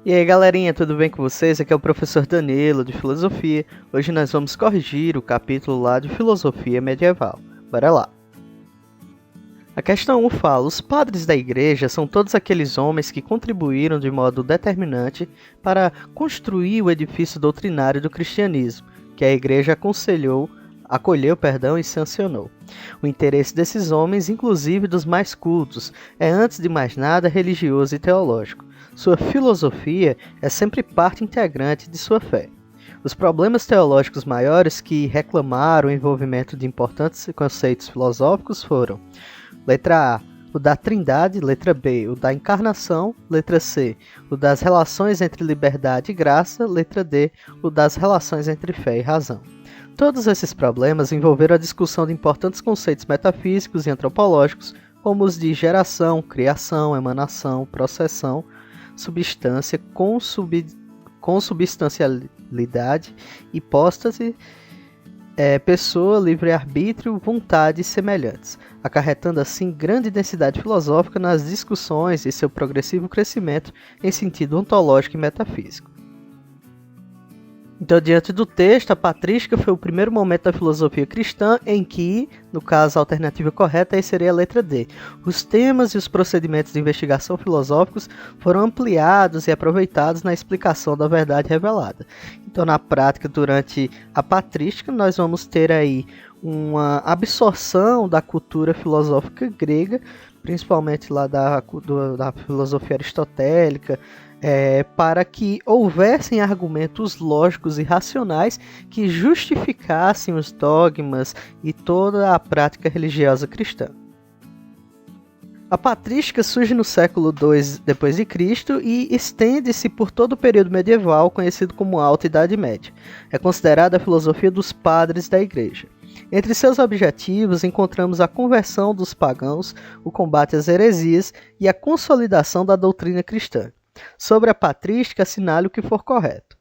E aí galerinha, tudo bem com vocês? Aqui é o professor Danilo de Filosofia. Hoje nós vamos corrigir o capítulo lá de Filosofia Medieval. Bora lá! A questão 1 fala: os padres da igreja são todos aqueles homens que contribuíram de modo determinante para construir o edifício doutrinário do cristianismo, que a igreja acolheu e sancionou. O interesse desses homens, inclusive dos mais cultos, é antes de mais nada religioso e teológico. Sua filosofia é sempre parte integrante de sua fé. Os problemas teológicos maiores que reclamaram o envolvimento de importantes conceitos filosóficos foram: letra A, o da trindade; letra B, o da encarnação; letra C, o das relações entre liberdade e graça; letra D, o das relações entre fé e razão. Todos esses problemas envolveram a discussão de importantes conceitos metafísicos e antropológicos, como os de geração, criação, emanação, processão, substância, consubstancialidade, hipóstase, pessoa, livre-arbítrio, vontade e semelhantes, acarretando assim grande densidade filosófica nas discussões e seu progressivo crescimento em sentido ontológico e metafísico. Então, diante do texto, a patrística foi o primeiro momento da filosofia cristã em que, no caso, a alternativa correta aí seria a letra D. Os temas e os procedimentos de investigação filosóficos foram ampliados e aproveitados na explicação da verdade revelada. Então, na prática, durante a patrística, nós vamos ter aí uma absorção da cultura filosófica grega, principalmente lá da filosofia aristotélica, para que houvessem argumentos lógicos e racionais que justificassem os dogmas e toda a prática religiosa cristã. A patrística surge no século II d.C. e estende-se por todo o período medieval, conhecido como Alta Idade Média. É considerada a filosofia dos padres da Igreja. Entre seus objetivos, encontramos a conversão dos pagãos, o combate às heresias e a consolidação da doutrina cristã. Sobre a patrística, assinale o que for correto.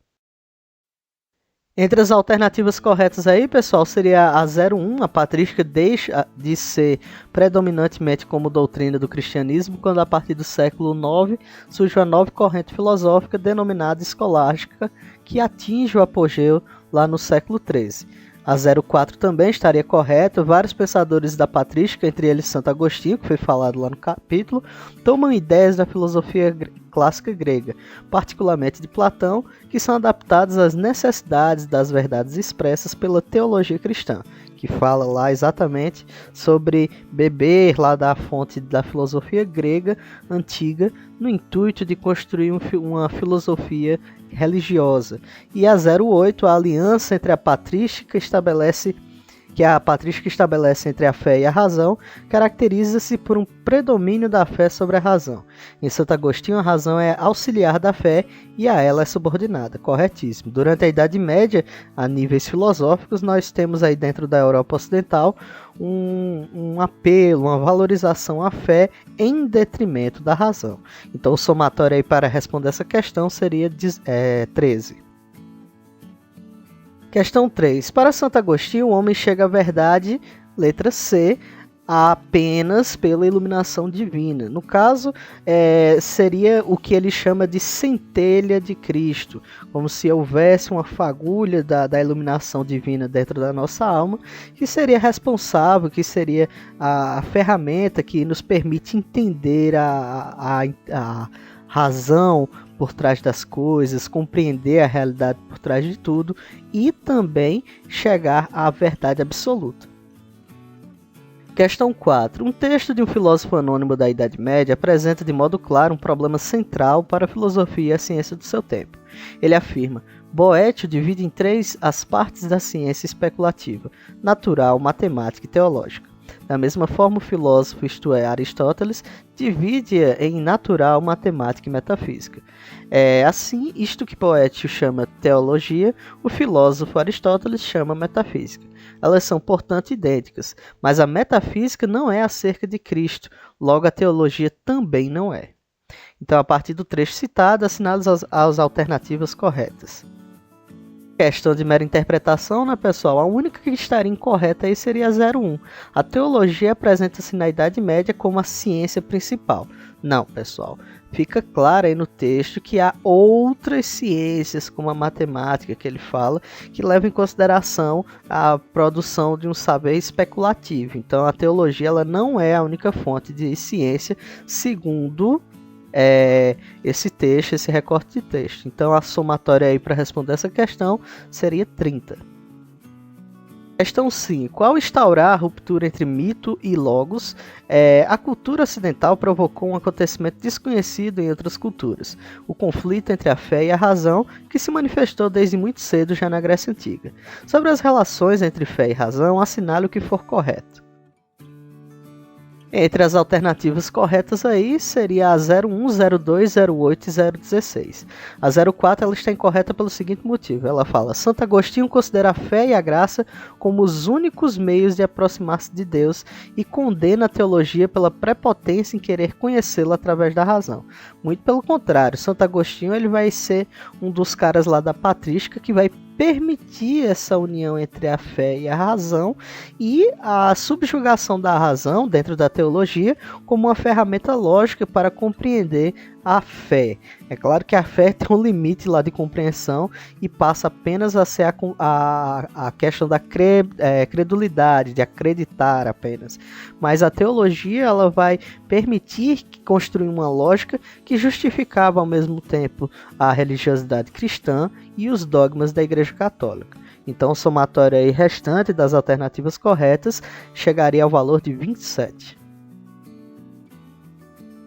Entre as alternativas corretas aí, pessoal, seria a 01, a patrística deixa de ser predominantemente como doutrina do cristianismo, quando a partir do século IX surge uma nova corrente filosófica denominada escolástica, que atinge o apogeu lá no século XIII. A 04 também estaria correta. Vários pensadores da patrística, entre eles Santo Agostinho, que foi falado lá no capítulo, tomam ideias da filosofia clássica grega, particularmente de Platão, que são adaptadas às necessidades das verdades expressas pela teologia cristã, que fala lá exatamente sobre beber lá da fonte da filosofia grega antiga, no intuito de construir uma filosofia religiosa. E a 08, a aliança entre a patrística estabelece entre a fé e a razão, caracteriza-se por um predomínio da fé sobre a razão. Em Santo Agostinho, a razão é auxiliar da fé e a ela é subordinada. Corretíssimo. Durante a Idade Média, a níveis filosóficos, nós temos aí dentro da Europa Ocidental um apelo, uma valorização à fé em detrimento da razão. Então, o somatório aí para responder essa questão seria 13. Questão 3. Para Santo Agostinho, o homem chega à verdade, letra C, apenas pela iluminação divina. No caso, seria o que ele chama de centelha de Cristo, como se houvesse uma fagulha da iluminação divina dentro da nossa alma, que seria responsável, que seria a ferramenta que nos permite entender a razão por trás das coisas, compreender a realidade por trás de tudo e também chegar à verdade absoluta. Questão 4. Um texto de um filósofo anônimo da Idade Média apresenta de modo claro um problema central para a filosofia e a ciência do seu tempo. Ele afirma: Boétio divide em 3 as partes da ciência especulativa: natural, matemática e teológica. Da mesma forma, o filósofo, isto é, Aristóteles, divide-a em natural, matemática e metafísica. Assim, isto que Boétio chama teologia, o filósofo Aristóteles chama metafísica. Elas são, portanto, idênticas, mas a metafísica não é acerca de Cristo, logo a teologia também não é. Então, a partir do trecho citado, assinale as alternativas corretas. Questão de mera interpretação, né, pessoal? A única que estaria incorreta aí seria a 01. A teologia apresenta-se na Idade Média como a ciência principal. Não, pessoal. Fica claro aí no texto que há outras ciências, como a matemática que ele fala, que levam em consideração a produção de um saber especulativo. Então, a teologia ela não é a única fonte de ciência, segundo esse texto, esse recorte de texto. Então a somatória aí para responder essa questão seria 30. Questão 5. Ao instaurar a ruptura entre mito e logos, a cultura ocidental provocou um acontecimento desconhecido em outras culturas, o conflito entre a fé e a razão, que se manifestou desde muito cedo já na Grécia Antiga. Sobre as relações entre fé e razão, assinale o que for correto. Entre as alternativas corretas aí seria a 01, 02, 08 e 016. A 04 ela está incorreta pelo seguinte motivo. Ela fala: Santo Agostinho considera a fé e a graça como os únicos meios de aproximar-se de Deus e condena a teologia pela prepotência em querer conhecê-lo através da razão. Muito pelo contrário, Santo Agostinho ele vai ser um dos caras lá da patrística que vai permitir essa união entre a fé e a razão e a subjugação da razão dentro da teologia como uma ferramenta lógica para compreender a fé. É claro que a fé tem um limite lá de compreensão e passa apenas a ser a questão da credulidade, de acreditar apenas. Mas a teologia ela vai permitir construir uma lógica que justificava ao mesmo tempo a religiosidade cristã e os dogmas da Igreja Católica. Então o somatório aí restante das alternativas corretas chegaria ao valor de 27.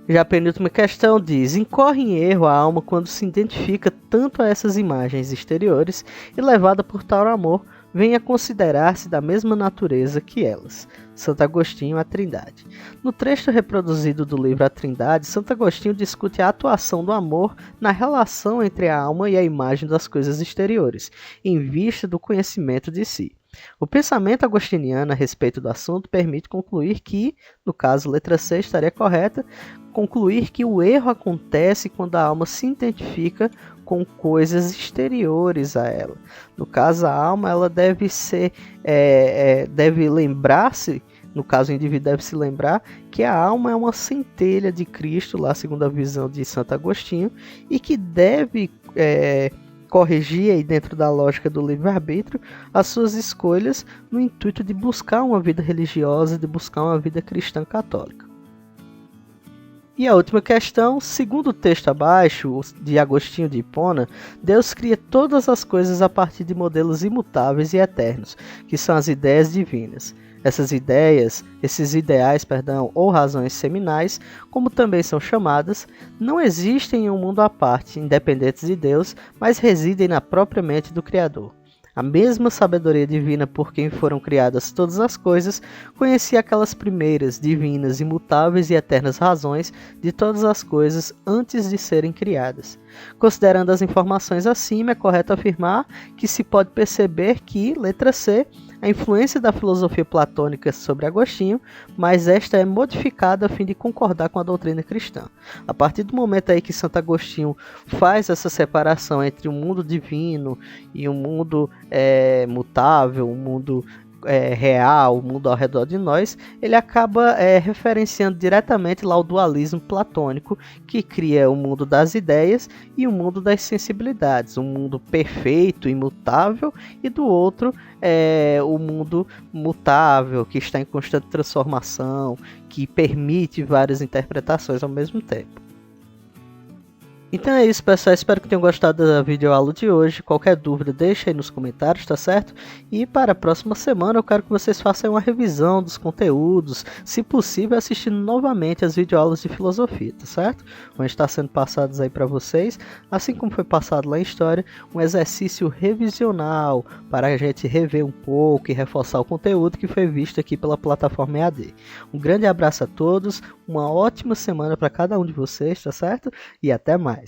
Já a penúltima questão diz: incorre em erro a alma quando se identifica tanto a essas imagens exteriores e levada por tal amor, vem a considerar-se da mesma natureza que elas. Santo Agostinho, a Trindade. No trecho reproduzido do livro A Trindade, Santo Agostinho discute a atuação do amor na relação entre a alma e a imagem das coisas exteriores, em vista do conhecimento de si. O pensamento agostiniano a respeito do assunto permite concluir que, no caso, letra C estaria correta, concluir que o erro acontece quando a alma se identifica com coisas exteriores a ela. No caso, a alma ela deve ser, deve lembrar-se, no caso o indivíduo deve se lembrar que a alma é uma centelha de Cristo, lá segundo a visão de Santo Agostinho, e que deve corrigir aí dentro da lógica do livre-arbítrio as suas escolhas no intuito de buscar uma vida religiosa, de buscar uma vida cristã católica. E a última questão, segundo o texto abaixo, de Agostinho de Hipona, Deus cria todas as coisas a partir de modelos imutáveis e eternos, que são as ideias divinas. Esses ideais, ou razões seminais, como também são chamadas, não existem em um mundo à parte, independentes de Deus, mas residem na própria mente do Criador. A mesma sabedoria divina por quem foram criadas todas as coisas, conhecia aquelas primeiras, divinas, imutáveis e eternas razões de todas as coisas antes de serem criadas. Considerando as informações acima, é correto afirmar que se pode perceber que, letra C, a influência da filosofia platônica sobre Agostinho, mas esta é modificada a fim de concordar com a doutrina cristã. A partir do momento aí que Santo Agostinho faz essa separação entre o mundo divino e o mundo mutável, o mundo real, o mundo ao redor de nós, ele acaba referenciando diretamente lá o dualismo platônico, que cria o mundo das ideias e o mundo das sensibilidades, um mundo perfeito, imutável, e do outro o mundo mutável, que está em constante transformação, que permite várias interpretações ao mesmo tempo. Então é isso, pessoal, espero que tenham gostado da videoaula de hoje. Qualquer dúvida deixa aí nos comentários, tá certo? E para a próxima semana eu quero que vocês façam uma revisão dos conteúdos, se possível assistindo novamente as videoaulas de filosofia, tá certo? Vão estar sendo passadas aí para vocês, assim como foi passado lá em História, um exercício revisional para a gente rever um pouco e reforçar o conteúdo que foi visto aqui pela plataforma EAD. Um grande abraço a todos, uma ótima semana para cada um de vocês, tá certo? E até mais!